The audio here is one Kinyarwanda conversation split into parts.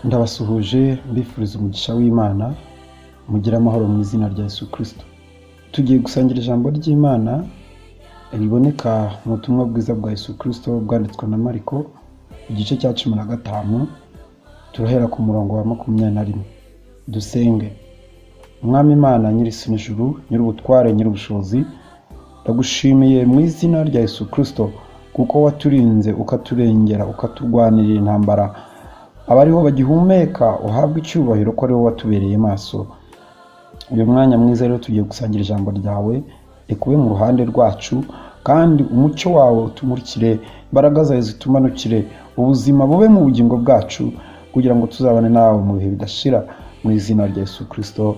Ndabasuhuje mbifuriza umugisha w'Imana, mugire amahoro mu izina rya Yesu Kristo. Tugiye gusangira ijambo ry'Imana riboneka mu butumwa bwiza bwa Yesu Kristo bwanditswe na Mariko, igice cya 15, turahera ku murongo wa 21. Dusenge. Mwami Imana nyir'isi n'ijuru, nyir'ubutware, nyir'ubushobozi, ndagushimiye mu izina rya Yesu Kristo kuko waturinze ukaturengera ukaturwanirira intambara. Abariho bagihumeka uhabwe icyubahiro ko ari wowe watubereye maso. Uyu mwanya mwiza rero tugiye gusangira ijambo ryawe, rikube mu ruhande rwacu kandi umucyo wawe utumurikire, imbaraga zawe zitumanukire, ubuzima bube mu bugingo bwacu kugira ngo tuzabane nawe mu bihe bidashira mu izina rya Yesu Kristo.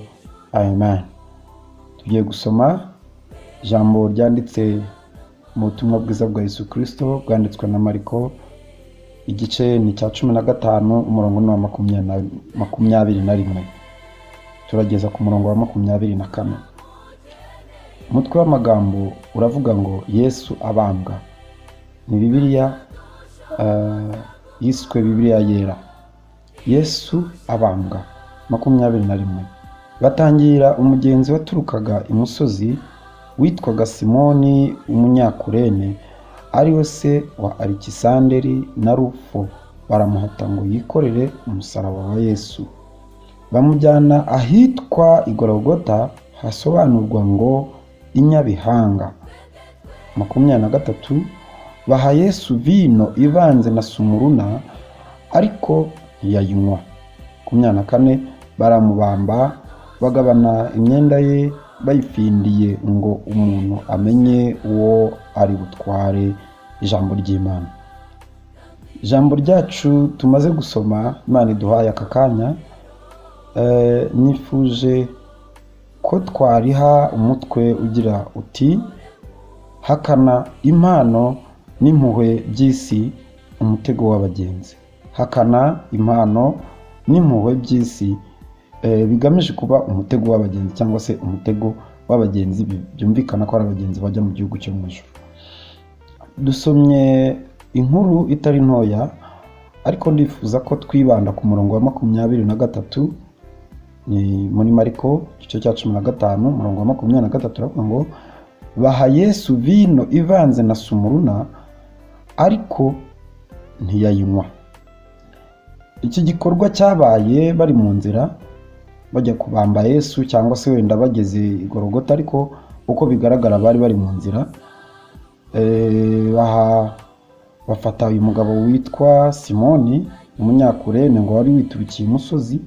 Amen. Tugiye gusoma ijambo ryanditse mu butumwa bwiza bwa Yesu Kristo bwanditswe na Mariko, igice ni cya 15 umurongo wa 21. Turageza ku murongo wa 24. Umutwe w'amagambo uravuga ngo Yesu abambwa. Ni Bibiliya yiswe Bibiliya yera. Yesu abambwa 21. Batangira umugenzi waturukaga imusozi witwaga Simoni umunyakurene, ari we se wa Alikisanderi na Rufo, baramuhata ngo yikorere umusaraba wa Yesu. Bamujyana ahitwa Igorogota, hasobanurwa ngo inyabihanga. 23. Baha Yesu vino ivanze na sumuruna, ariko ntiyayinywa. 24. Baramubamba, bagabana imyenda ye bayifindiye ngo umuntu amenye uwo ari butware ijambo ry'Imana. Ijambo ryacu tumaze gusoma, Imana iduhaye aka kanya, nifuje ko twariha umutwe ugira uti hakana impano n'impuhwe by'isi, umutego w'abagenzi. Hakana impano n'impuhwe by'isi bigamije kuba umutego w'abagenzi cyangwa se umutego w'abagenzi byumvikana ko ari abagenzi bajya mu gihugu cyo mu ijuru. Dusomye inkuru itari ntoya, ariko ndifuza ko twibanda ku murongo wa 23. Ni muri Mariko igice cya 15 umurongo wa 23, aravuga ngo baha Yesu vino ivanze na sumuruna, ariko ntiyayinywa. Iki gikorwa cyabaye bari mu nzira bajya kubamba Yesu, cyangwa se wenda bageze Igorogota, ariko uko bigaragara bari mu nzira. Bafata uyu mugabo witwa Simoni umunyakurene ngo wari witurukiye umusozi,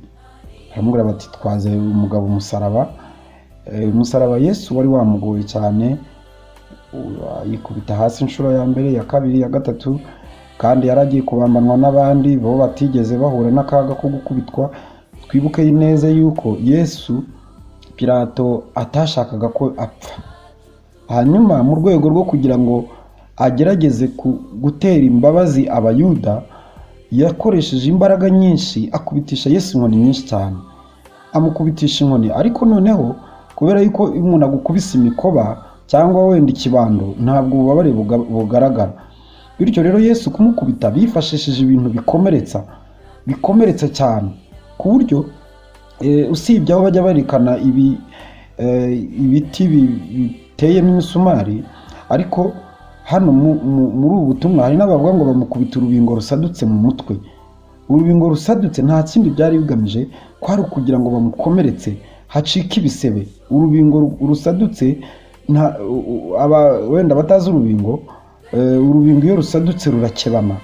baramubwira bati twaze umugabo umusaraba. Umusaraba Yesu wari wamugoye cyane, yikubita hasi inshuro ya mbere, ya kabiri, ya gatatu, kandi yaragiye kubambanwa n'abandi bo batigeze bahura n'akaga ko gukubitwa. Twibuke neza yuko Yesu Pilato atashakaga ko apfa. Hanyuma mu rwego rwo kugira ngo agerageze gutera imbabazi abayuda, yakoresheje imbaraga nyinshi akubitisha Yesu inkoni nyinshi cyane. Amukubitisha inkoni, ariko noneho kubera yuko umuntu agukubise imikoba cyangwa wenda ikibando, ntabwo ububabare bugaragara. Bityo rero Yesu kumukubita bifashishije ibintu bikomeretsa cyane, ku buryo usibye aho bajya barikana ibiti biteyemo imisumari, ariko hano muri ubu butumwa hari n'abavuga ngo bamukubita urubingo rusadutse mu mutwe. Urubingo rusadutse nta kindi byari bigamije, kwari ukugira ngo bamukomeretse hacike ibisebe. Urubingo rusadutse, wenda batazi urubingo iyo rusadutse rurakebana,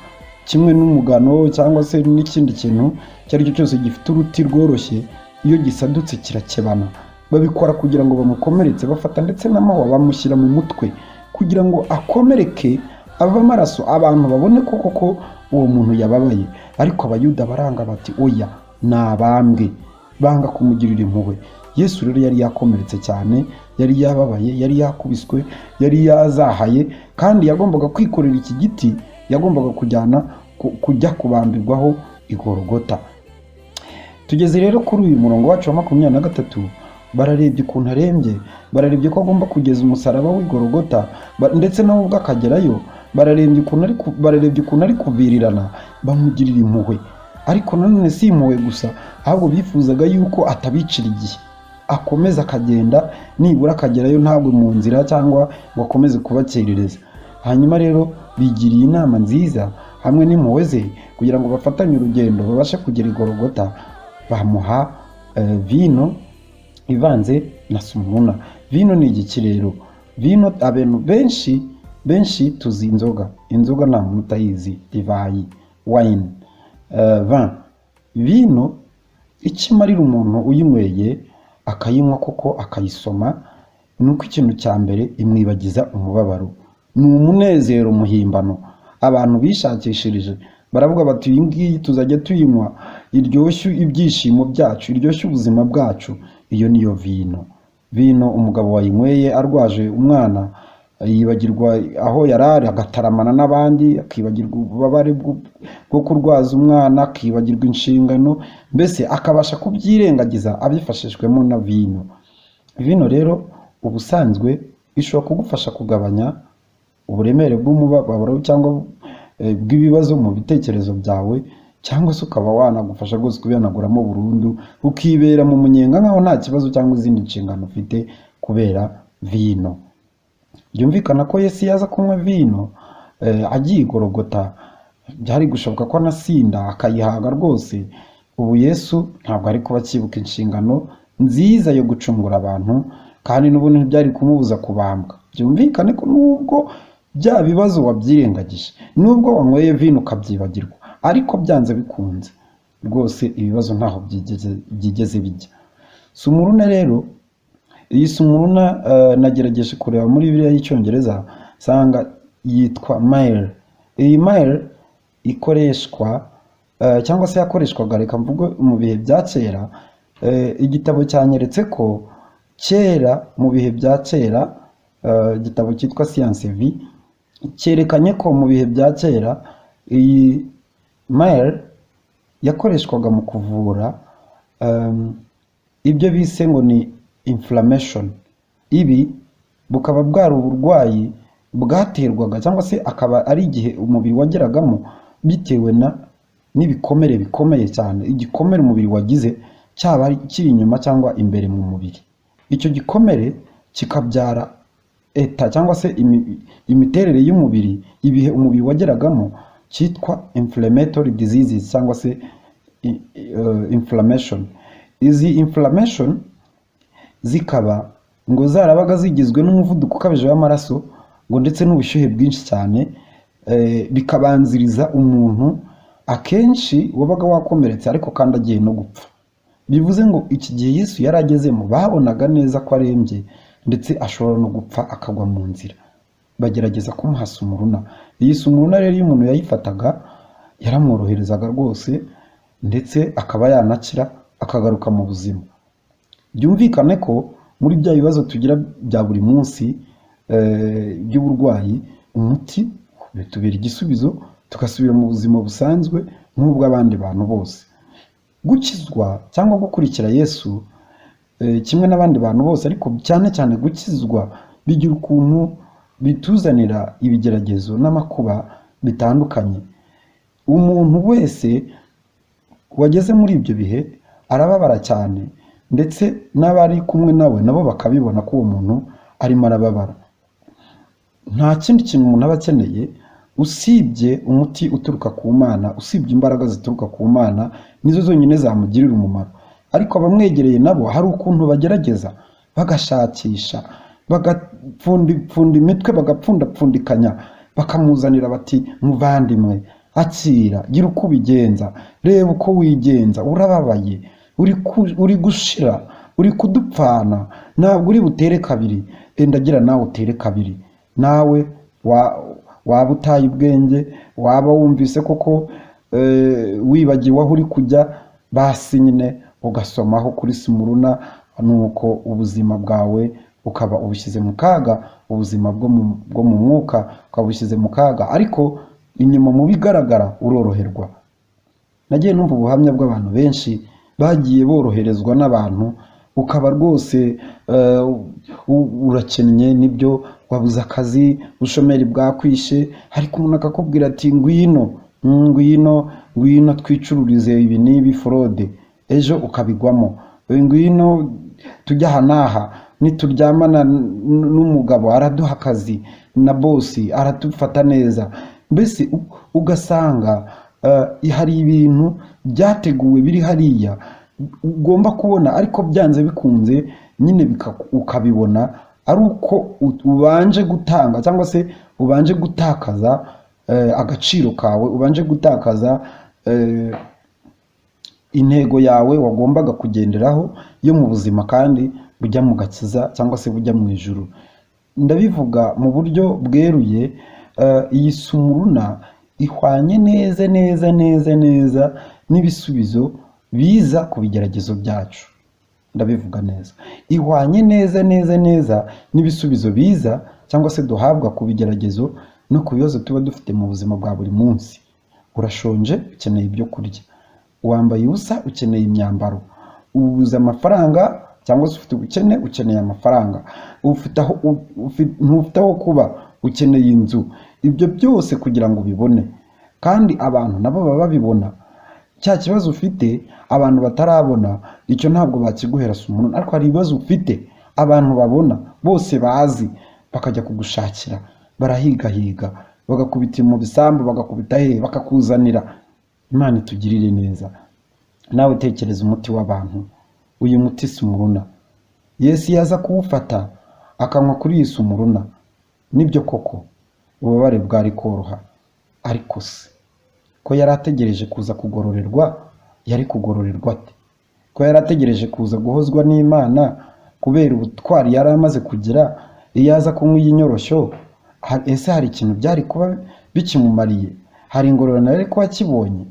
kimwe n'umugano cyangwa se n'ikindi kintu cyari cyo cyose gifite uruti rworoshye, iyo gisadutse kirakebana. Babikora kugira ngo bamukomeretse, bafata ndetse n'amahwa bamushyira mu mutwe kugira ngo akomereke ava amaraso, abantu babone koko uwo muntu yababaye. Ariko abayuda baranga bati oya, nabambwe, banga kumugirira impuhwe. Yesu rero yari yakomeretse cyane, yari yababaye, yari yakubiswe, yari yazahaye, kandi yagombaga kwikorera iki giti, yagombaga kujya kubambirwaho Igorogota. Tugeze rero kuri uyu murongo wacu wa 23. Bararebye ukuntu arembye, bararebye ko agomba kugeza umusaraba w'Igorogota, ndetse nawe ubwo akagerayo bararebye ukuntu ari kuvirirana, bamugirira impuhwe. ariko nanone si impuhwe gusa, ahubwo bifuzaga yuko atabicira igihe, akomeza akagenda nibura akagerayo ntagwe mu nzira cyangwa ngo akomeze kubakerereza. Hanyuma rero bigiriye inama nziza hamwe n'impuhwe ze kugira ngo bafatanye urugendo babashe kugera i Golgota. Bamuha vino ivanze na sumuruna. Vino ni igiki rero? Vino abantu benshi tuzi inzoga nta muntu utayizi, divayi, wine, vin. Vino ikimarira umuntu uyinyweye akayinywa koko akayisoma, nuko ikintu cya mbere imwibagiza umubabaro, ni umunezero muhimbano. Abantu bishakishirije baravuga bati iyi ngiyi tuzajya tuyinywa iryoshye ibyishimo byacu, iryoshye ubuzima bwacu. Iyo niyo vino. Vino umugabo wayinyweye arwaje umwana yibagirwa aho yarari, agataramana n'abandi, akibagirwa ububabare bwo kurwaza umwana, akibagirwa inshingano, mbese akabasha kubyirengagiza abifashijwemo na vino. Vino rero ubusanzwe ishobora kugufasha kugabanya uburemere bw'umubabaro cyangwa bw'ibibazo mu bitekerezo byawe, cyangwa se ukaba wanagufasha rwose kubihanaguramo burundu, ukibera mu munyenga nkaho nta kibazo cyangwa izindi nshingano ufite kubera vino. Byumvikana ko Yesu yaza kunywa vino agiye i Golgota, byari gushoboka ko anasinda akayihaga rwose. Ubu Yesu ntabwo ari kuba akibuka inshingano nziza yo gucungura abantu, kandi n'ubundi ntibyari kumubuza kubambwa. Byumvikane ko nubwo bya bibazo wabyirengagije, nubwo wanyweye vino ukabyibagirwa, ariko byanze bikunze rwose ibibazo ntaho byigeze bijya. Sumuruna rero, iyi sumuruna nagerageje kureba muri Bibiliya y'Icyongereza sanga yitwa myrrh. Iyi myrrh ikoreshwa cyangwa se yakoreshwaga, reka mvuge mu bihe bya kera. Igitabo cyanyeretse ko kera, mu bihe bya kera, igitabo cyitwa Science Vie cyerekanye ko mu bihe bya kera iyi myrrh yakoreshwaga mu kuvura ibyo bise ngo ni inflammation. Ibi bukaba bwari uburwayi bwaterwaga cyangwa se akaba ari igihe umubiri wageragamo bitewe n'ibikomere bikomeye cyane. Igikomere umubiri wagize cyaba kiri inyuma cyangwa imbere mu mubiri, icyo gikomere kikabyara cyangwa se imiterere y'umubiri, ibihe umubiri wageragamo cyitwa inflammatory diseases cyangwa se inflammation. Izi inflammation zikaba ngo zarabaga zigizwe n'umuvuduko ukabije w'amaraso ngo ndetse n'ubushyuhe bwinshi cyane, bikabanziriza umuntu akenshi wabaga wakomeretse ariko kandi agiye no gupfa. Bivuze ngo iki gihe Yesu yari agezemo babonaga neza ko arembye ndetse ashobora no gupfa akagwa mu nzira, bagerageza kumuha sumuruna. Iyi sumuruna rero iyo umuntu yayifataga yaramworoherezaga rwose, ndetse akaba yanakira akagaruka mu buzima. Byumvikane ko muri bya bibazo tugira bya buri munsi by'uburwayi, umuti bitubera igisubizo, tugasubira mu buzima busanzwe nk'ubw'abandi bantu bose. Gukizwa cyangwa gukurikira Yesu kimwe n'abandi bantu bose, ariko cyane cyane gukizwa bigira ukuntu bituzanira ibigeragezo n'amakuba bitandukanye. Umuntu wese wageze muri ibyo bihe arababara cyane, ndetse n'abari kumwe nawe nabo bakabibona ko uwo muntu arimo arababara. Nta kindi kintu umuntu aba akeneye usibye umuti uturuka ku Mana, usibye imbaraga zituruka ku Mana, nizo zonyine zamugirira umumaro. Ariko abamwegereye nabo hari ukuntu bagerageza bagashakisha, bagapfunda imitwe, bagapfundapfundikanya, bakamuzanira bati muvandimwe akira, gira uko ubigenza, reba uko wigenza, urababaye, uri gushira, uri kudupfana, ntabwo uri butere kabiri, endagira nawe utere kabiri. Nawe waba utaye ubwenge, waba wumvise koko wibagiwe aho uri kujya, basi nyine ugasomaho kuri sumuruna, nuko ubuzima bwawe ukaba ubushyize mu kaga, ubuzima bwo mu mwuka ukaba ubushyize mu kaga, ariko inyuma mu bigaragara uroroherwa. Nagiye numva ubuhamya bw'abantu benshi bagiye boroherezwa n'abantu, ukaba rwose urakennye, nibyo wabuze akazi, ubushomeri bwakwishe, ariko umuntu akakubwira ati ngwino ngwino twicururize ibi n'ibi forode, ejo ukabigwamo. Ngwino tujya aha n'aha, nituryamana n'umugabo araduha akazi na bosi aradufata neza. Mbese ugasanga hari ibintu byateguwe biri hariya ugomba kubona, ariko byanze bikunze nyine ukabibona ari uko ubanje gutanga cyangwa se ubanje gutakaza agaciro kawe, ubanje gutakaza intego yawe wagombaga kugenderaho yo mu buzima kandi bujya mu gakiza cyangwa se bujya mu ijuru. Ndabivuga mu buryo bweruye, iyi sumuruna ihwanye neza neza neza neza n'ibisubizo biza ku bigeragezo byacu. Ndabivuga neza, ihwanye neza neza neza n'ibisubizo biza cyangwa se duhabwa ku bigeragezo no ku bibazo tuba dufite mu buzima bwa buri munsi. Urashonje, ukeneye ibyo kurya. Wambaye ubusa, ukeneye imyambaro. Ubuze amafaranga cyangwa se ufite ubukene, ukeneye amafaranga. Ntufite aho kuba, ukeneye inzu. Ibyo byose kugira ngo ubibone, kandi abantu nabo baba babibona. Cya kibazo ufite abantu batarabona, icyo ntabwo bakiguhera sumuruna, ariko hari ibibazo ufite abantu babona, bose bazi, bakajya kugushakira, barahigahiga, bagakubita mu bisambu, bagakubita bakakuzanira. Imana itugirire neza. Nawe tekereza umuti w'abantu, uyu muti sumuruna. Yesu yaza kuwufata akanywa kuri iyi sumuruna, nibyo koko ububabare bwari koroha, ariko se ko yari ategereje kuza kugororerwa, yari kugororerwa ate? Ko yari ategereje kuza guhozwa n'Imana kubera ubutwari yari amaze kugira, iyo aza kunywa iyi nyoroshyo, ese hari ikintu byari kuba bikimumariye? Hari ingororano yari kuba akibonye?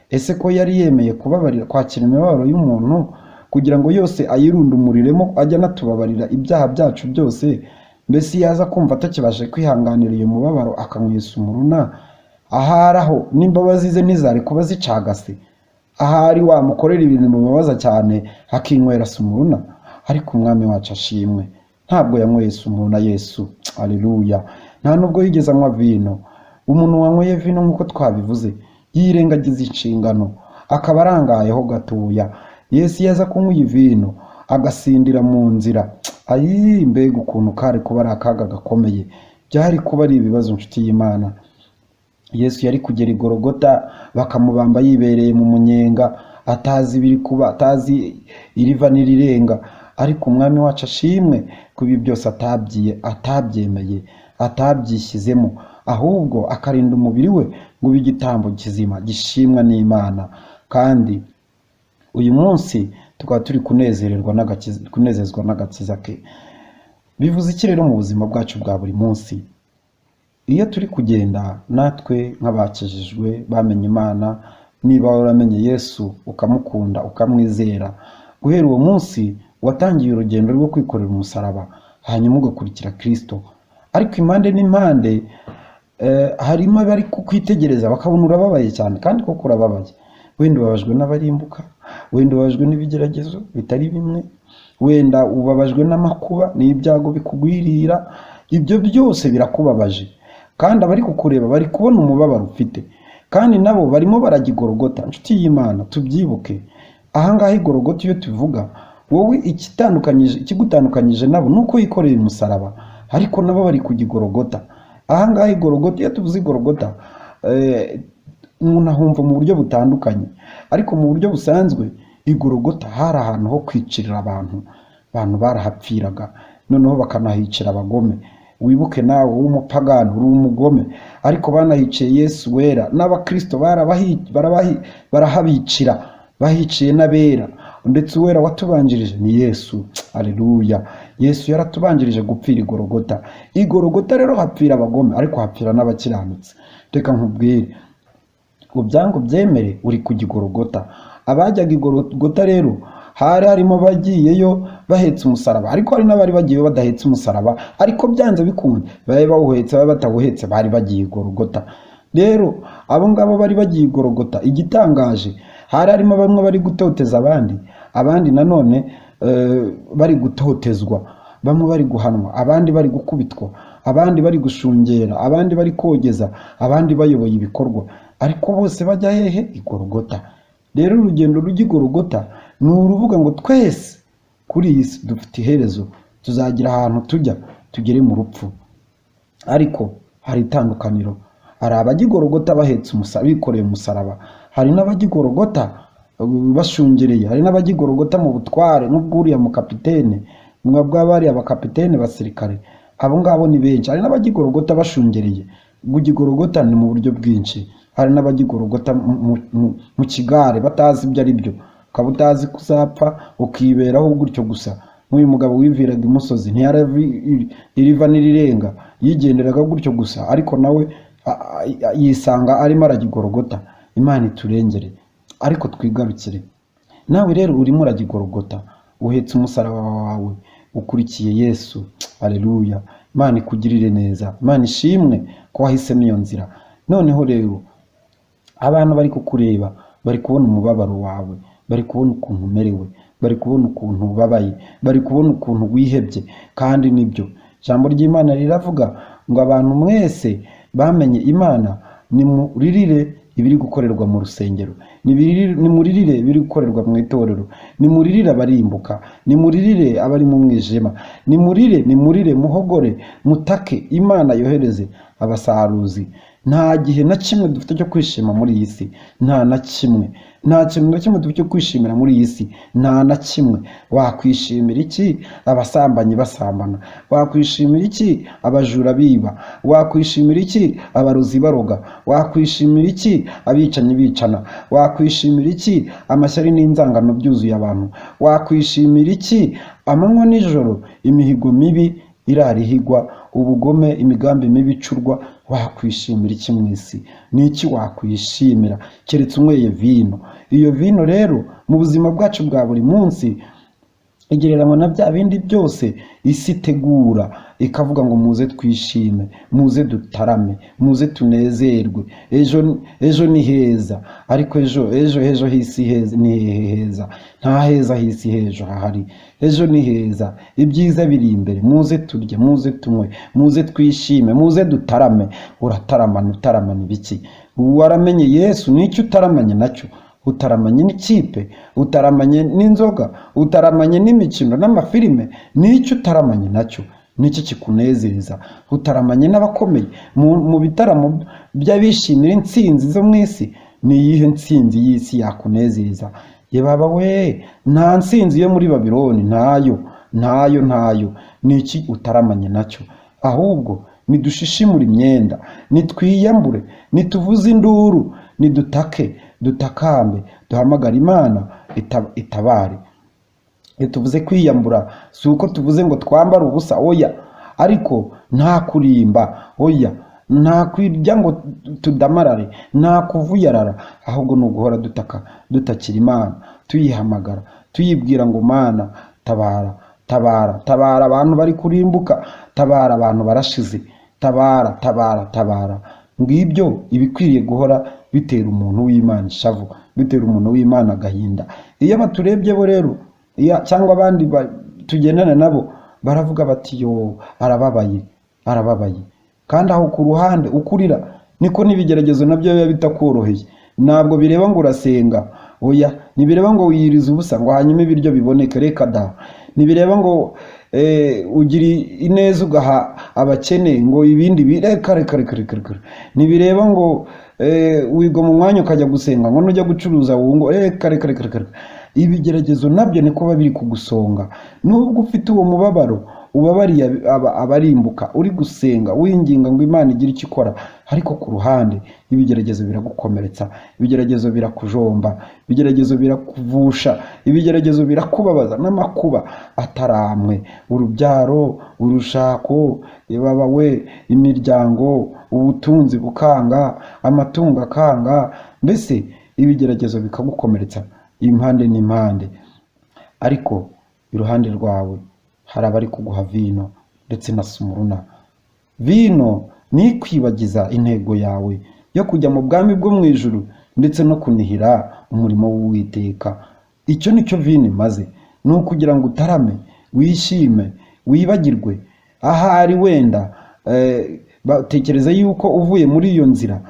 Ese ko yari yemeye kubabarira, kwakira imibabaro y'umuntu kugira ngo yose ayirundumuriremo, ajya anatubabarira ibyaha byacu byose? Mbese yaza kumva atakibashe kwihanganira iyo mubabaro akanywa iyi sumuruna, ahari aho n'imbabazi ze ntizari kuba zicagase? Ahari wamukorera ibintu bimubabaza cyane akinywera sumuruna? Ariko umwami wacu ashimwe, ntabwo yanyweye sumuruna. Yesu, haleluya! Nta nubwo yigeze anywa vino. Umuntu wanyweye vino nk'uko twabivuze yirengagiza inshingano, akaba arangayeho gatoya. Yesu yaza kunywa iyi vino agasindira mu nzira, mbega ukuntu kari kuba ari akaga gakomeye, byari kuba ari ibibazo inshuti y'Imana. Yesu yari kugera i Gologota bakamubamba yibereye mu munyenga, atazi ibiri kuba, atazi iriva n'irirenga. Ariko umwami wacu ashimwe ko ibi byose atabyemeye, atabyishyizemo, ahubwo akarinda umubiri we ngo ube igitambo kizima gishimwa n'Imana. Kandi uyu munsi tukaba turi kunezezwa n'agakiza ke. Bivuze iki rero mu buzima bwacu bwa buri munsi? Iyo turi kugenda natwe nk'abakijijwe bamenye Imana, niba waramenye Yesu ukamukunda ukamwizera, guhera uwo munsi watangiye urugendo rwo kwikorera umusaraba, hanyuma ugakurikira Kristo. Ariko impande n'impande harimo abari kukwitegereza bakabona urababaye cyane, kandi koko urababaye. Wenda ubabajwe n'abarimbuka, wenda ubabajwe n'ibigeragezo bitari bimwe, wenda ubabajwe n'amakuba n'ibyago bikugwirira. Ibyo byose birakubabaje, kandi abari kukureba bari kubona umubabaro ufite, kandi nabo barimo barajya i Gologota. Inshuti y'Imana, tubyibuke ahangaha i Gologota iyo tuvuga, wowe ikigutandukanyije nabo nuko yikoreye umusaraba, ariko nabo bari kujya i Gologota. Ahangaha i Gologota, iyo tuvuze i Gologota, umuntu ahumva mu buryo butandukanye, ariko mu buryo busanzwe i Gologota hari ahantu ho kwicirira abantu barahapfiraga, noneho bakanahicira abagome. Wibuke nawe w'umupagani uri umugome, ariko banahiciye Yesu wera, n'abakristo barahabicira, bahiciye n'abera, ndetse uwera watubanjirije ni Yesu. Haleluya! Yesu yaratubanjirije gupfira i Gologota. I Gologota rero hapfira abagome, ariko hapfira n'abakiranutsi. Reka nkubwire, ubyango byemere uri kujya i Gologota. Abajyaga i Gologota rero hari harimo bagiyeyo bahetse umusaraba, ariko hari n'abari bagiyeyo badahetse umusaraba, ariko byanze bikunze babe bawuhetse babe batawuhetse, bari bagiye i Gologota. Rero abo ngabo bari bagiye i Gologota, igitangaje hari harimo bamwe bari gutoteza abandi nanone bari gutotezwa, bamwe bari guhanwa, abandi bari gukubitwa, abandi bari gushungera, abandi bari kogeza, abandi bayoboye ibikorwa. ariko bose bajya hehe? I Golgota. Rero urugendo rujya i Golgota ni uruvuga ngo twese kuri iyi si dufite iherezo, tuzagira ahantu tujya, tugere mu rupfu. Ariko hari itandukaniro, hari abajya i Golgota bahetse umusaraba, bikoreye umusaraba, hari n'abajya i Golgota bashungereye, hari n'abajya i Golgota mu butware nk'ubwuriya mu kapitene, bw'abari abakapitene basirikare, abo ngabo ni benshi. Hari n'abajya i Golgota bashungereye. Kujya i Golgota ni mu buryo bwinshi. Hari n'abajya i Golgota mu kigare batazi ibyo ari byo, ukaba utazi kuzapfa ukiberaho gutyo gusa. Nk'uyu mugabo wiviraga imusozi ntiyari iriva n'irirenga, yigenderaga gutyo gusa, ariko nawe yisanga arimo arajya i Golgota. Imana iturengere. Ariko twigarukire, nawe rero urimo urajya i Golgota, uhetse umusaraba wawe, ukurikiye Yesu. Haleluya. Imana ikugirire neza, Imana ishimwe ko wahisemo iyo nzira. Noneho rero abantu bari kukureba, bari kubona umubabaro wawe, bari kubona ukuntu umerewe, bari kubona ukuntu ubabaye, bari kubona ukuntu wihebye. Kandi nibyo ijambo ry'Imana riravuga ngo abantu mwese bamenye Imana nimuririre ibiri gukorerwa mu rusengero, nimuririre ibiri gukorerwa mu itorero, nimuririre abarimbuka, nimuririre abari mu mwijima, nimurire muhogore, mutake Imana yohereze abasaruzi. Nta gihe na kimwe dufite cyo kwishima muri iyi si, nta na kimwe. Nta kintu na kimwe dufite cyo kwishimira muri iyi si, nta na kimwe. Wakwishimira iki? Abasambanyi basambana. Wakwishimira iki? Abajura biba. Wakwishimira iki? Abarozi baroga. Wakwishimira iki? Abicanyi bicana. Wakwishimira iki? Amashyari n'inzangano byuzuye abantu. Wakwishimira iki? Amanywa n'ijoro imihigo mibi irarihigwa, ubugome, imigambi mibi icurwa. Wakwishimira iki mu isi? Ni iki wakwishimira keretse unyweye vino? Iyo vino rero mu buzima bwacu bwa buri munsi igereranywa na bya bindi byose isi itegura, ikavuga ngo muze twishime, muze dutarame, muze tunezerwe. Ejo ni heza, ariko ejo hisi heza ni heza. Nta heza hisi hejo hahari. Ejo ni heza, ibyiza biri imbere. Muze turye, muze tunywe, muze twishime, muze dutarame. Utaramana ibiki? Waramenye Yesu, n'icyo utaramanye nacyo. Utaramanye n'ikipe, utaramanye n'inzoga, utaramanye n'imikino n'amafilime, n'icyo utaramanye nacyo. Niki kikunezeza? Utaramanye n'abakomeye mu bitaramo by'abishimira intsinzi zo mu isi. Ni iyihe ntsinzi y'isi yakunezeza? Ye baba we, nta ntsinzi yo muri Babiloni, ntayo. Niki utaramanye nacyo? Ahubwo nidushishimure imyenda, nitwiyambure, nituvuze induru, nidutake, dutakambe, duhamagara Imana itabare. Tuvuze kwiyambura, si uko tuvuze ngo twambare ubusa, oya. Ariko nta kurimba, oya. Nta kwirya ngo tudamarare, nta kuvuyarara. Ahubwo ni uguhora dutakira Imana, tuyihamagara, tuyibwira ngo Mana tabara abantu bari kurimbuka, tabara abantu barashize, tabara. Ngibyo ibikwiriye guhora bitera umuntu w'Imana ishavu, bitera umuntu w'Imana agahinda. Iyo baturebye bo rero cyangwa abandi tugendana nabo baravuga bati yo arababaye. Kandi aho ku ruhande ukurira niko n'ibigeragezo nabyo biba bitakoroheye. Ntabwo bireba ngo urasenga, oya. Nibireba ngo wiyiriza ubusa ngo hanyuma ibiryo biboneke, reka da. Nibireba ngo ugiri ineza ugaha abakene ngo ibindi bireka. Nibireba ngo wiga mu mwanya ukajya gusenga ngo nujya gucuruza wungo, reka. Ibigeragezo nabyo niko babiri kugusonga. Nubwo ufite uwo mubabaro ubabariye abarimbuka, uri gusenga winginga ngo Imana igire icyo ikora, ariko ku ruhande ibigeragezo biragukomeretsa, ibigeragezo birakujomba, ibigeragezo birakuvusha, ibigeragezo birakubabaza n'amakuba ataramwe. Urubyaro, urushako, baba we, imiryango, ubutunzi bukanga, amatungo akanga, mbese ibigeragezo bikagukomeretsa impande n'impande. Ariko iruhande rwawe hari abari kuguha vino ndetse na sumuruna. Vino ni kwibagiza intego yawe yo kujya mu bwami bwo mu ijuru ndetse no kunihira umurimo w'Uwiteka. Icyo nicyo vino imaze, ni ukugira ngo utarame, wishime, wibagirwe. Ahari wenda batekereza yuko uvuye muri iyo nzira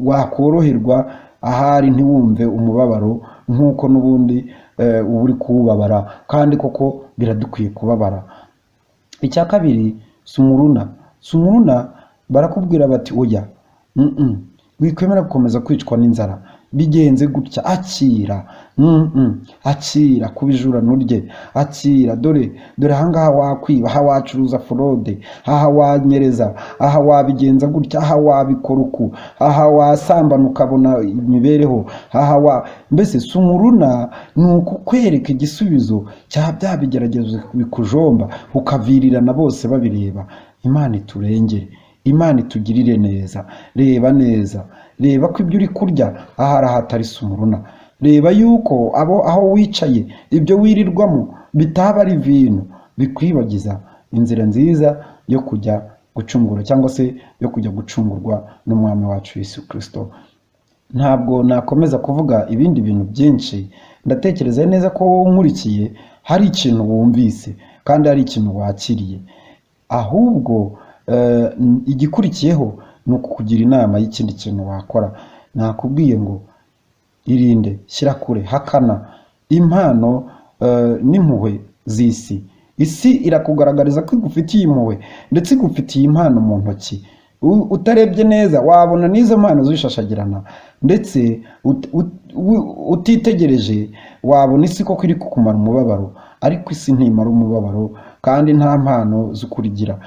wakoroherwa ahari ntiwumve umubabaro nk'uko n'ubundi uba uri kuwubabara, kandi koko biradukwiye kubabara. Icya kabiri, sumuruna barakubwira bati oya, wikwemera gukomeza kwicwa n'inzara, bigenze gutya, akira, akira kubijura nurye, akira, dore ahangaha wakwiba, aha wacuruza forode, aha wanyereza, aha wabigenza gutya, aha wabikora uku, aha wasambana ukabona imibereho, mbese sumuruna ni ukukwereka igisubizo cya bya bigeragezo bikujomba, ukavirirana bose babireba. Imana iturengere, Imana itugirire neza. Reba neza, reba ko ibyo uri kurya ahari ahatari sumuruna. Reba yuko aho wicaye ibyo wirirwamo bitaba ari vino bikwibagiza inzira nziza yo kujya gucungura, cyangwa se yo kujya gucungurwa n'umwami wacu Yesu Kristo. Ntabwo nakomeza kuvuga ibindi bintu byinshi, ndatekereza neza ko wowe nkurikiye hari ikintu wumvise kandi hari ikintu wakiriye, ahubwo igikurikiyeho ni ukukugira inama y'ikindi kintu wakora. Nakubwiye ngo irinde, shyira kure, hakana impano n'impuhwe z'isi. Isi irakugaragariza ko igufitiye impuhwe ndetse igufitiye impano mu ntoki. Utarebye neza wabona n'izo mpano zishashagirana, ndetse utitegereje wabona isi koko iri kukumara umubabaro, ariko isi ntimara umubabaro kandi nta mpano z'ukurigira,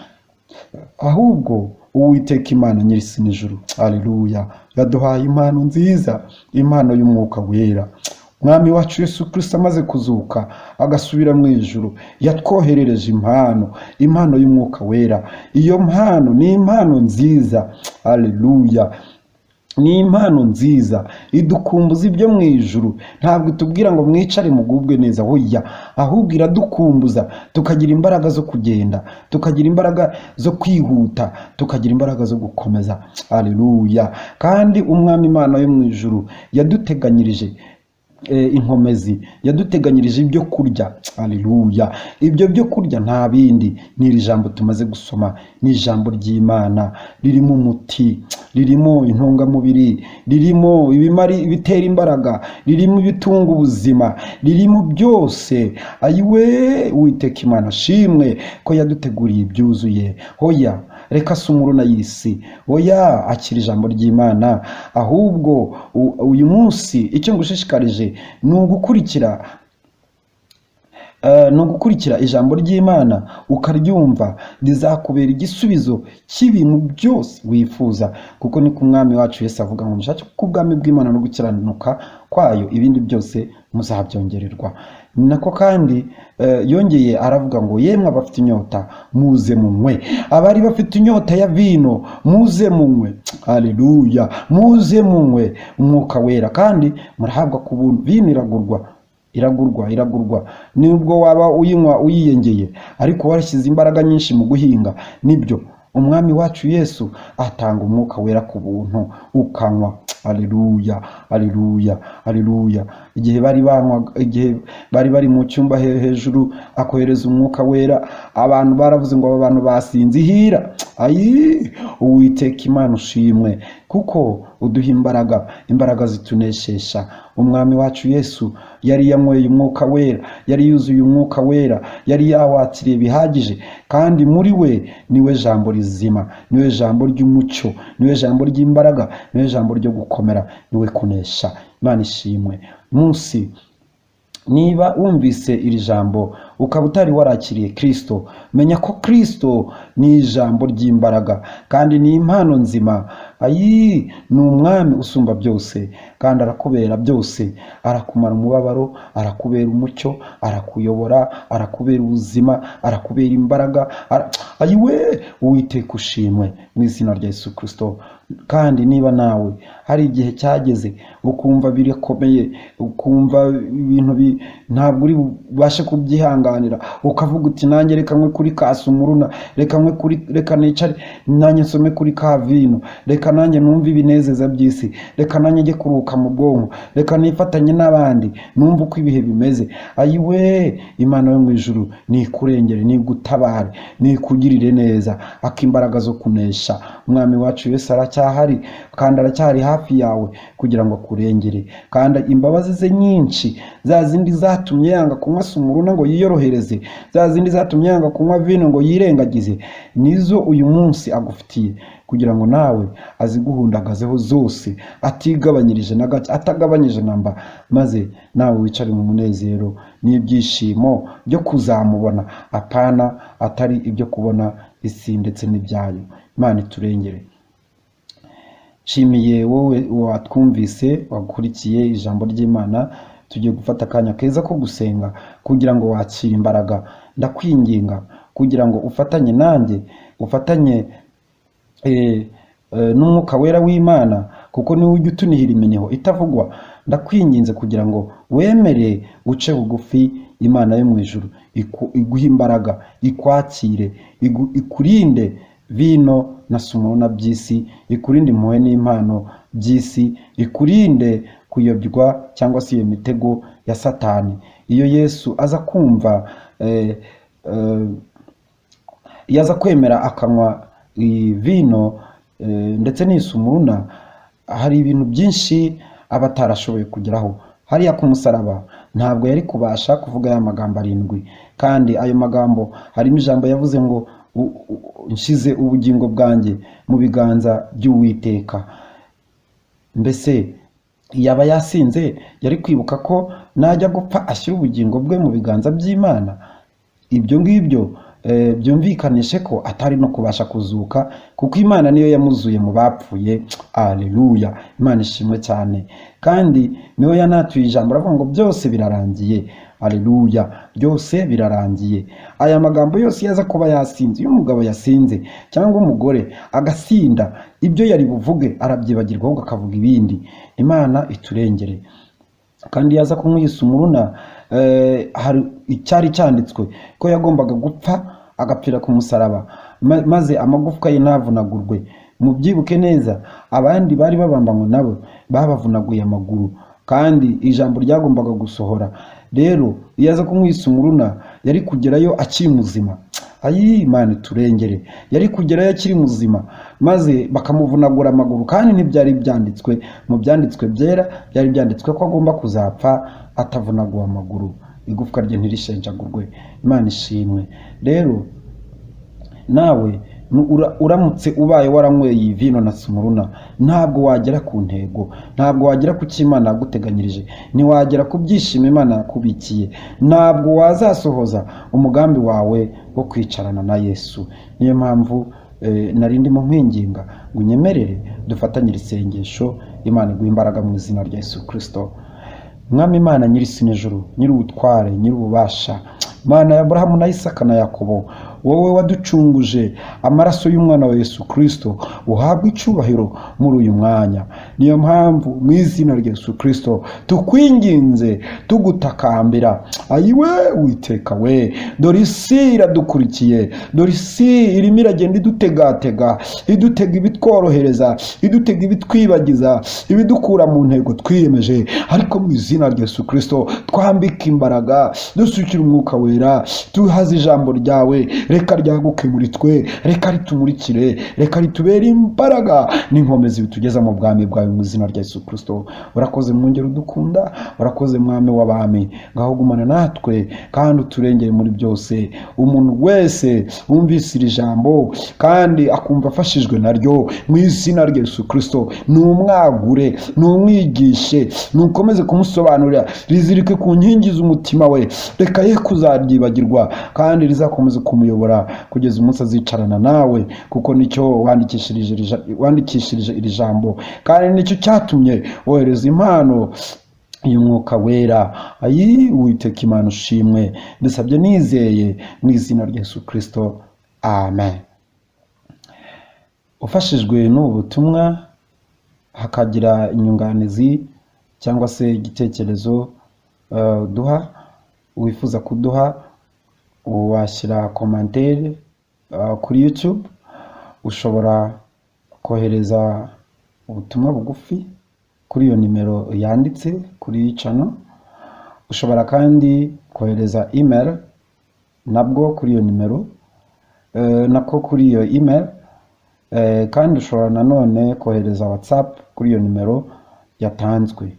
ahubwo Uwiteka Imana nyir'isi n'ijuru, haleluya, yaduhaye impano nziza, impano y'umwuka wera. Mwami wacu Yesu Kristo amaze kuzuka agasubira mu ijuru, yatwoherereje impano y'umwuka wera. Iyo mpano ni impano nziza, haleluya, ni impano nziza idukumbuza ibyo mu ijuru. Ntabwo itubwira ngo mwicare mugubwe neza, hoya, ahubwo iradukumbuza tukagira imbaraga zo kugenda, tukagira imbaraga zo kwihuta, tukagira imbaraga zo gukomeza, haleluya. Kandi umwami Imana yo mu ijuru yaduteganyirije inkomezi, yaduteganyirije ibyo kurya, haleluya. Ibyo byo kurya nta bindi, ni iri jambo tumaze gusoma, ni ijambo ry'Imana, ririmo umuti, ririmo intungamubiri, ririmo ibitera imbaraga, ririmo ibitunga ubuzima, ririmo byose. Ayiwe, Uwiteka Imana shimwe ko yaduteguriye ibyuzuye. Hoya, reka sumuruna y'isi, oya, akira ijambo ry'Imana. Ahubwo uyu munsi icyo ngushishikarije ni ugukurikira ijambo ry'Imana, ukaryumva, rizakubera igisubizo cy'ibintu byose wifuza, kuko ni ku mwami wacu Yesu avuga ngo mushake ubwami bw'Imana no gukiranuka kwayo, ibindi byose muzabyongererwa. Nako kandi yongeye aravuga ngo yemwe abafite inyota muze munywe, abari bafite inyota ya vino muze munywe, haleluya, muze munywe umwuka wera, kandi murahabwa ku buntu. Vino iragurwa nubwo waba uyinywa uyiyengeye, ariko warashyize imbaraga nyinshi mu guhinga, nibyo umwami wacu Yesu atanga umwuka wera ku buntu ukanywa, haleluya, haleluya, haleluya. Igihe bari bari mu cyumba hejuru akohereza umwuka wera, abantu baravuze ngo aba bantu basinzihira. Ayi, Uwiteka Imana ushimwe, kuko uduha imbaraga zituneshesha. Umwami wacu Yesu yari yanyweye umwuka wera, yari yuzuye umwuka wera, yari yawakiriye bihagije, kandi muri we niwe jambo rizima, niwe jambo ry'umucyo, niwe jambo ry'imbaraga, niwe jambo ryo gukomera, niwe kunesha. Imana ishimwe. Munsi niba wumvise iri jambo ukaba utari warakiriye Kristo, menya ko Kristo ni ijambo ry'imbaraga kandi ni impano nzima. Ayi, ni umwami usumba byose kandi arakubera byose, arakumara umubabaro, arakubera umucyo, arakuyobora, arakubera ubuzima, arakubera imbaraga. Ayiwe, Uwiteka ushimwe mu izina rya Yesu Kristo. Kandi niba nawe hari igihe cyageze ukumva birakomeye, ukumva ibintu ntabwo uri bubashe kubyihanganira, ukavuga uti nanjye reka nkwe kuri ka sumuruna, reka nicare nanjye nsome kuri ka vino, reka nanjye numve ibinezeza by'isi, reka nanjye njye kuruhuka mu bwonko, reka nifatanye n'abandi numve uko ibihe bimeze. Ayiwe, Imana yo mu ijuru nikurengere, nigutabare, nikugirire neza, akimbaraga zo kunesha. Umwami wacu Yesu aracyahari kandi aracyari hafi yawe kugira ngo akurengere, kandi imbabazi ze nyinshi, za zindi zatumye yanga kunywa sumuruna ngo yiyorohereze, za zindi zatumye yanga kunywa vino ngo yirengagize, nizo uyu munsi agufitiye kugira ngo nawe aziguhundagazeho zose, atigabanyirije na gake, atagabanyije namba, maze nawe wicare mu munezero n'ibyishimo byo kuzamubona, apana atari ibyo kubona isi ndetse n'ibyayo. Imana iturengere. Nshimiye wowe watwumvise, wakurikiye ijambo ry'Imana. Tugiye gufata akanya keza ko gusenga kugira ngo wakire imbaraga. Ndakwinginga kugira ngo ufatanye nanjye, ufatanye n'umwuka wera w'Imana, kuko niwe ujya utunihira iminiho itavugwa. Ndakwinginze kugira ngo wemere uce bugufi Imana yo mu ijuru iguha imbaraga, ikwakire, ikurinde vino na sumuruna by'isi, ikurinde impuhwe n'impano by'isi, ikurinde kuyobywa cyangwa se iyo mitego ya Satani. Iyo Yesu aza kumva yaza kwemera akanywa vino ndetse n'isumuruna, hari ibintu byinshi aba atarashoboye kugeraho. Hariya ku musaraba ntabwo yari kubasha kuvuga ya magambo 7, kandi ayo magambo harimo ijambo yavuze ngo nshize ubugingo bwanjye mu biganza by'Uwiteka. Mbese yaba yasinze yari kwibuka ko najya gupfa ashyira ubugingo bwe mu biganza by'Imana? Ibyo ngibyo byumvikanishe ko atari no kubasha kuzuka, kuko Imana niyo yamuzuye mu bapfuye. Aleluya, Imana ishimwe cyane. Kandi niyo yanatuye ijambo aravuga ngo byose birarangiye. Aleluya, byose birarangiye. Aya magambo yose yaza kuba yasinze, iyo umugabo yasinze cyangwa umugore agasinda, ibyo yari buvuge arabyibagirwa ahubwo akavuga ibindi. Imana iturengere. Kandi yaza kumwisa umuruna, hari icyari cyanditswe ko yagombaga gupfa agapfira ku musaraba, maze amagufwa ye ntavunagurwe. Mubyibuke neza, abandi bari babambanywe nabo babavunaguye amaguru, kandi ijambo ryagombaga gusohora. Rero iyo aza kumwisa umuruna yari kugerayo akiri muzima. Ayi, Imana turengere, yari kugerayo akiri muzima, maze bakamuvunagura amaguru. Kandi ntibyari byanditswe mu byanditswe byera, byari byanditswe ko agomba kuzapfa atavunaguwe amaguru, igufwa rye ntirishenjagurwe. Imana ishimwe. Rero nawe uramutse ubaye waranyweye vino na sumuruna, ntabwo wagera ku ntego, ntabwo wagera ku cy'Imana yaguteganyirije, ntiwagera ku byishimo Imana yakubikiye, ntabwo wazasohoza umugambi wawe wo kwicarana na Yesu. Niyo mpamvu nari ndimo nkwinginga ngo unyemerere dufatanyire isengesho. Imana iguha imbaraga mu izina rya Yesu Kristo. Mwami Imana nyir'isi n'ijuru, nyir'ubutware, nyir'ububasha, Mana ya Abrahamu na Isaka na Yakobo, wowe waducunguje amaraso y'umwana wa Yesu Kristo, uhabwe icyubahiro muri uyu mwanya. Niyo mpamvu mu izina rya Yesu Kristo tukwinginze, tugutakambira. Ayiwe Uwiteka we, dore isi iradukurikiye, dore isi irimo iragenda idutegatega, idutega ibitworohereza, idutega ibitwibagiza, ibidukura mu ntego twiyemeje. Ariko mu izina rya Yesu Kristo twambika imbaraga, dusukira umwuka wera, tuhaze ijambo ryawe, reka ryaguke muri twe, reka ritumurikire, reka ritubere imbaraga n'inkomezi bitugeza mu bwami bwawe mu izina rya Yesu Kristo. Urakoze mwongera udukunda, urakoze Mwami w'abami, ngaho gumana natwe kandi uturengere muri byose. Umuntu wese wumvise iri jambo kandi akumva afashijwe naryo, mu izina rya Yesu Kristo numwagure, numwigishe, nukomeze kumusobanurira, rizirike ku nkingi z'umutima we, reka ye kuzaryibagirwa, kandi rizakomeze kumuyobora kugeza umunsi azicarana nawe, kuko nicyo wandikishirije iri jambo, kandi nicyo cyatumye wohereza impano y'umwuka wera. Ayi, Uwiteka Imana ushimwe. Ndasabye nizeye mu izina rya Yesu Kristo, amen. Ufashijwe n'ubu butumwa hakagira inyunganizi cyangwa se igitekerezo duha, wifuza kuduha, washyira commentaire kuri YouTube. Ushobora kohereza ubutumwa bugufi kuri iyo nimero yanditse kuri iyi channel. Ushobora kandi kohereza email nabwo kuri iyo nimero, nako kuri iyo email, kandi ushobora nanone kohereza WhatsApp kuri iyo nimero yatanzwe.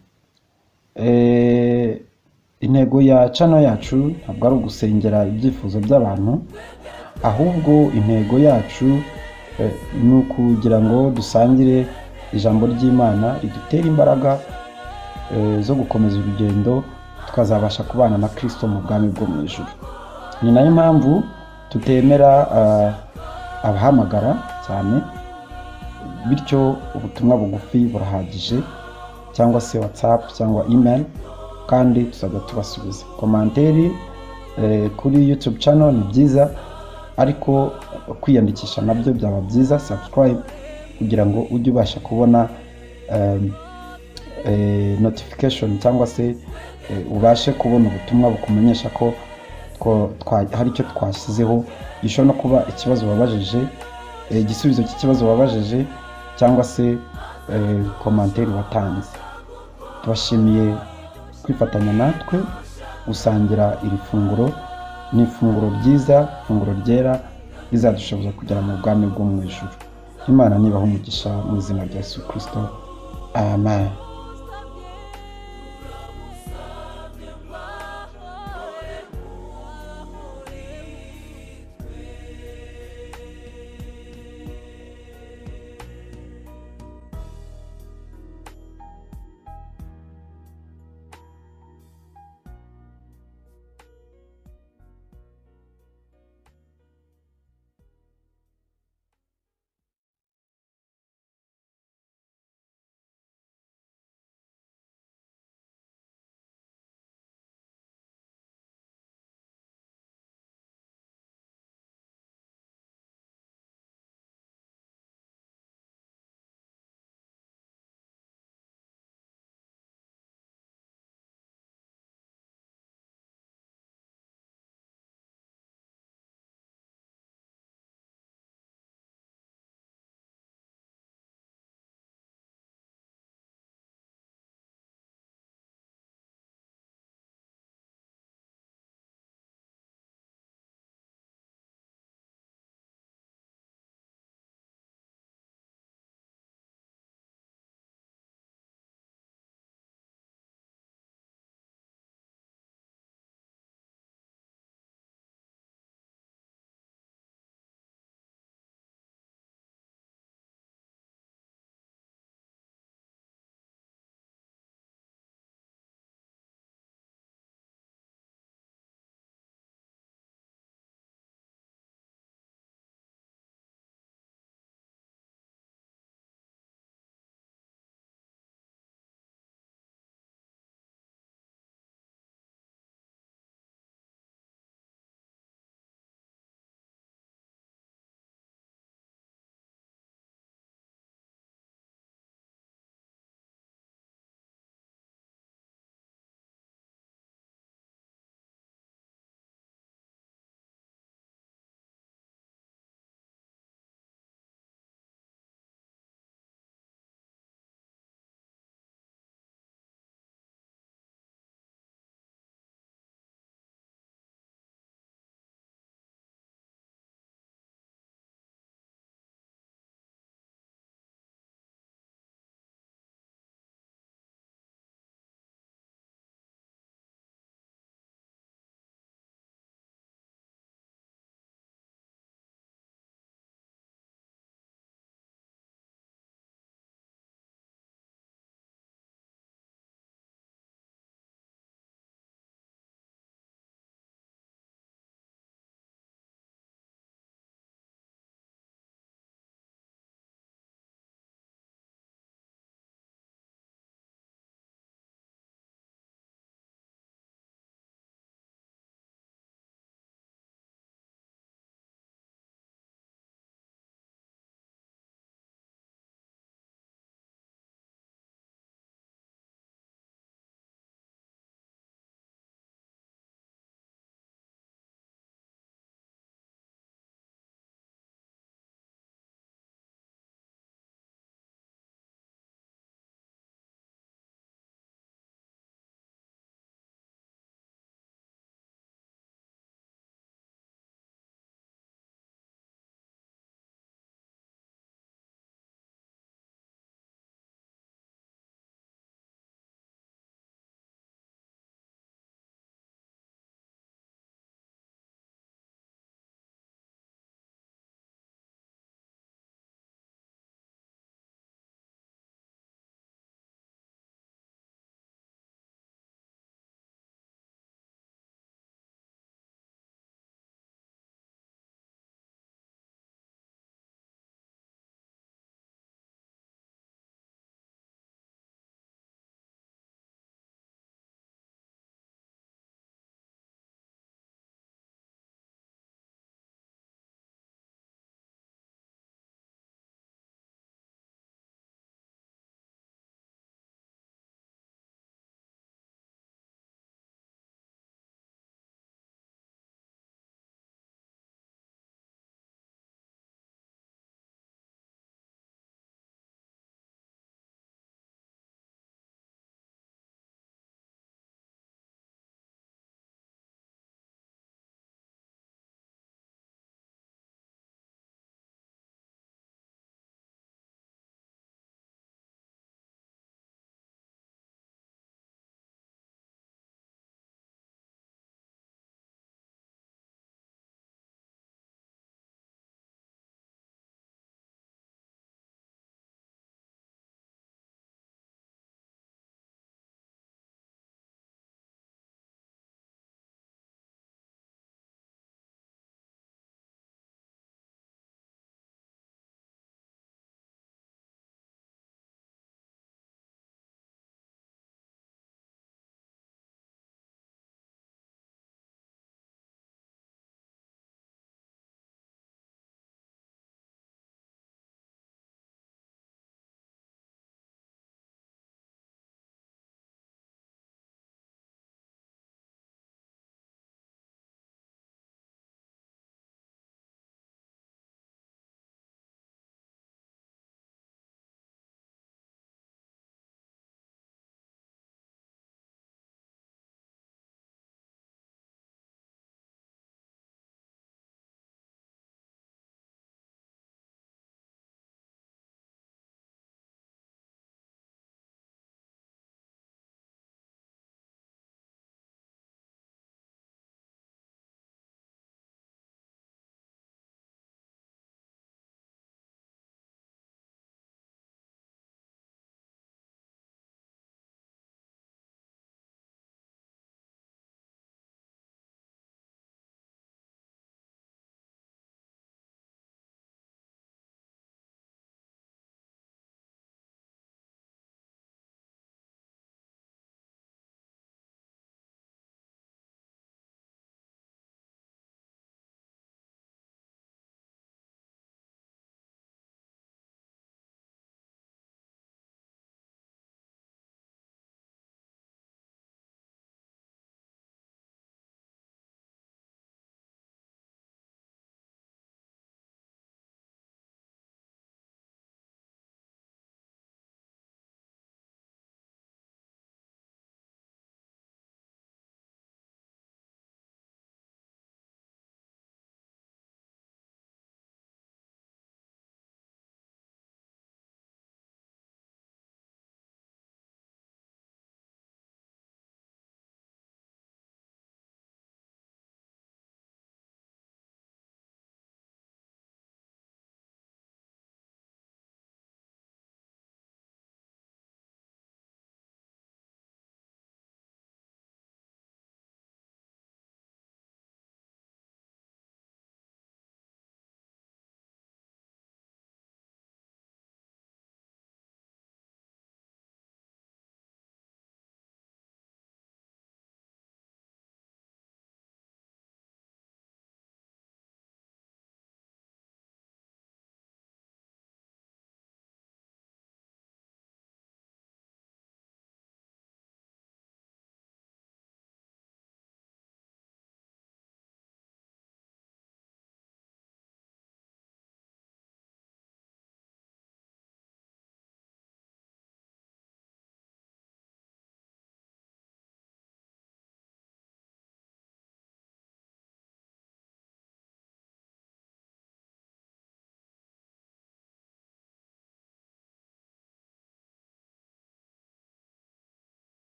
Intego ya channel yacu ntabwo ari ugusengera ibyifuzo by'abantu, ahubwo intego yacu ni ukugira ngo dusangire ijambo ry'Imana ridutere imbaraga zo gukomeza urugendo tukazabasha kubana na Kristo mu bwami bwo mu ijuru. Ni nayo mpamvu tutemera abahamagara cyane, bityo ubutumwa bugufi burahagije, cyangwa se WhatsApp cyangwa email, kandi tuzajya tubasubiza. Komanteri kuri YouTube channel ni byiza, ariko kwiyandikisha nabyo byaba byiza, subscribe kugira ngo ujye ubasha kubona notification, cyangwa se ubashe kubona ubutumwa bukumenyesha ko hari icyo twashyizeho gishobora no kuba ikibazo wabajije, igisubizo cy'ikibazo wabajije, cyangwa se komanteri watanze. Tubashimiye kwifatanya natwe gusangira iri funguro. Ni ifunguro ryiza, ifunguro ryera rizadushoboza kugera mu bwami bwo mu ijuru. Imana nibaha umugisha mu izina rya Yesu Kristo. Amen.